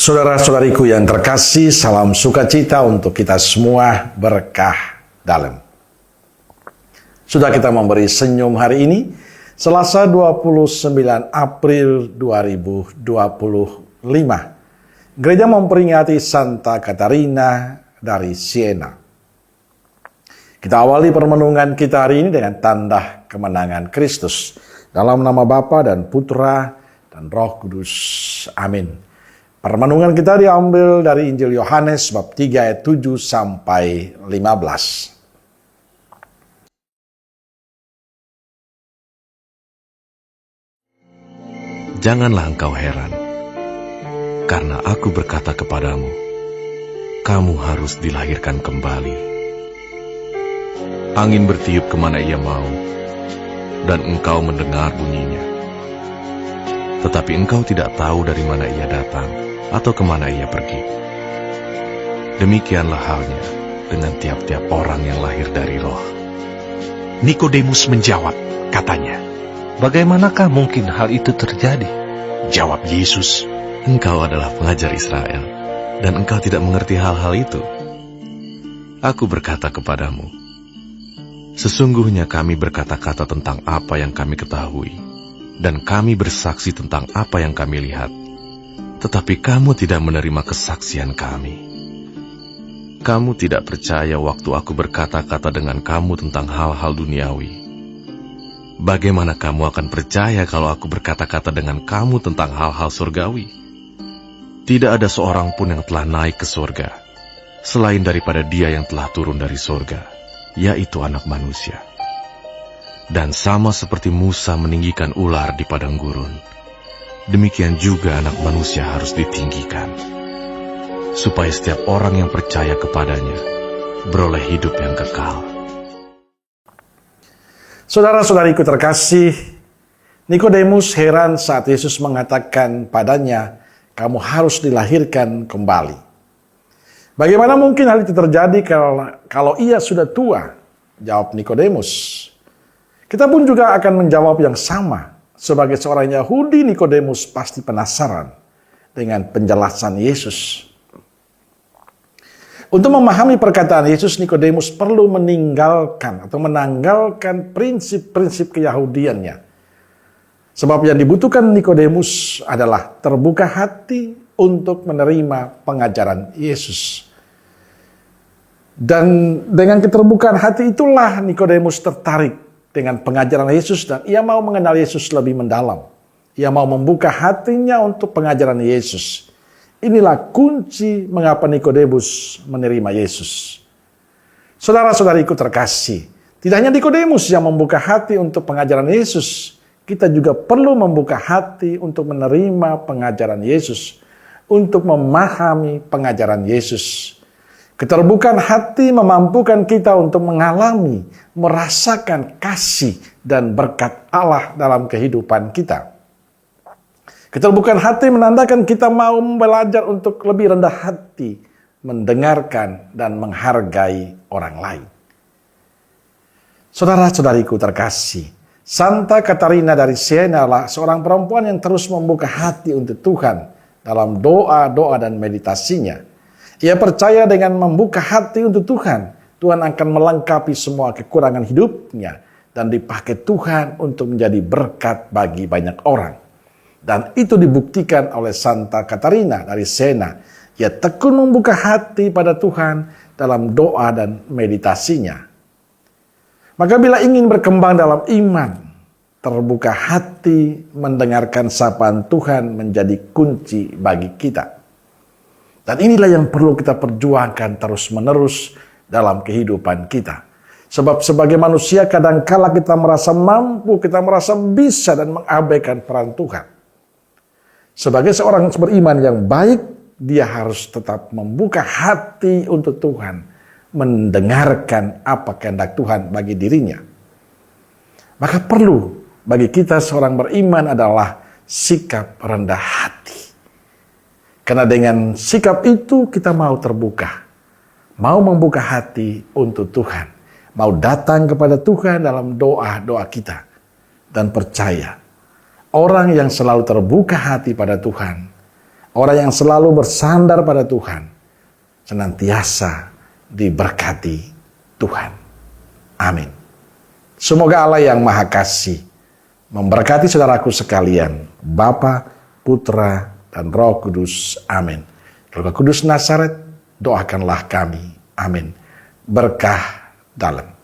Saudara-saudariku yang terkasih, salam sukacita untuk kita semua, berkah dalam. Sudah kita memberi senyum hari ini, Selasa 29 April 2025. Gereja memperingati Santa Katarina dari Siena. Kita awali permenungan kita hari ini dengan tanda kemenangan Kristus. Dalam nama Bapa dan Putra dan Roh Kudus. Amin. Permenungan kita diambil dari Injil Yohanes bab 3 ayat 7 sampai 15. Janganlah engkau heran, karena aku berkata kepadamu, kamu harus dilahirkan kembali. Angin bertiup kemana ia mau, dan engkau mendengar bunyinya. Tetapi engkau tidak tahu dari mana ia datang, atau kemana ia pergi. Demikianlah halnya dengan tiap-tiap orang yang lahir dari Roh. Nikodemus menjawab, katanya, bagaimanakah mungkin hal itu terjadi? Jawab Yesus, engkau adalah pengajar Israel, dan engkau tidak mengerti hal-hal itu. Aku berkata kepadamu, sesungguhnya kami berkata-kata tentang apa yang kami ketahui, dan kami bersaksi tentang apa yang kami lihat. Tetapi kamu tidak menerima kesaksian kami. Kamu tidak percaya waktu aku berkata-kata dengan kamu tentang hal-hal duniawi. Bagaimana kamu akan percaya kalau aku berkata-kata dengan kamu tentang hal-hal surgawi? Tidak ada seorang pun yang telah naik ke surga, selain daripada Dia yang telah turun dari surga, yaitu Anak Manusia. Dan sama seperti Musa meninggikan ular di padang gurun, demikian juga Anak Manusia harus ditinggikan, supaya setiap orang yang percaya kepadanya beroleh hidup yang kekal. Saudara-saudariku terkasih, Nikodemus heran saat Yesus mengatakan padanya, kamu harus dilahirkan kembali. Bagaimana mungkin hal itu terjadi kalau ia sudah tua? Jawab Nikodemus. Kita pun juga akan menjawab yang sama. Sebagai seorang Yahudi, Nikodemus pasti penasaran dengan penjelasan Yesus. Untuk memahami perkataan Yesus, Nikodemus perlu menanggalkan prinsip-prinsip keyahudiannya. Sebab yang dibutuhkan Nikodemus adalah terbuka hati untuk menerima pengajaran Yesus. Dan dengan keterbukaan hati itulah Nikodemus tertarik dengan pengajaran Yesus dan ia mau mengenal Yesus lebih mendalam. Ia mau membuka hatinya untuk pengajaran Yesus. Inilah kunci mengapa Nikodemus menerima Yesus. Saudara-saudariku terkasih, tidak hanya Nikodemus yang membuka hati untuk pengajaran Yesus, kita juga perlu membuka hati untuk menerima pengajaran Yesus, untuk memahami pengajaran Yesus. Keterbukaan hati memampukan kita untuk mengalami, merasakan kasih dan berkat Allah dalam kehidupan kita. Keterbukaan hati menandakan kita mau belajar untuk lebih rendah hati, mendengarkan dan menghargai orang lain. Saudara-saudariku terkasih, Santa Katarina dari Siena adalah seorang perempuan yang terus membuka hati untuk Tuhan dalam doa-doa dan meditasinya. Ia percaya dengan membuka hati untuk Tuhan, Tuhan akan melengkapi semua kekurangan hidupnya dan dipakai Tuhan untuk menjadi berkat bagi banyak orang. Dan itu dibuktikan oleh Santa Katarina dari Siena. Ia tekun membuka hati pada Tuhan dalam doa dan meditasinya. Maka bila ingin berkembang dalam iman, terbuka hati mendengarkan sapaan Tuhan menjadi kunci bagi kita. Dan inilah yang perlu kita perjuangkan terus-menerus dalam kehidupan kita. Sebab sebagai manusia kadangkala kita merasa mampu, kita merasa bisa dan mengabaikan peran Tuhan. Sebagai seorang beriman yang baik, dia harus tetap membuka hati untuk Tuhan, mendengarkan apa kehendak Tuhan bagi dirinya. Maka perlu bagi kita seorang beriman adalah sikap rendah hati. Karena dengan sikap itu kita mau terbuka, mau membuka hati untuk Tuhan, mau datang kepada Tuhan dalam doa-doa kita, dan percaya orang yang selalu terbuka hati pada Tuhan orang yang selalu bersandar pada Tuhan, senantiasa diberkati Tuhan. Amin. Semoga Allah yang Maha Kasih memberkati saudaraku sekalian, Bapa, Putra, dan Roh Kudus. Amin. Roh Kudus Nazaret, doakanlah kami. Amin. Berkah dalam.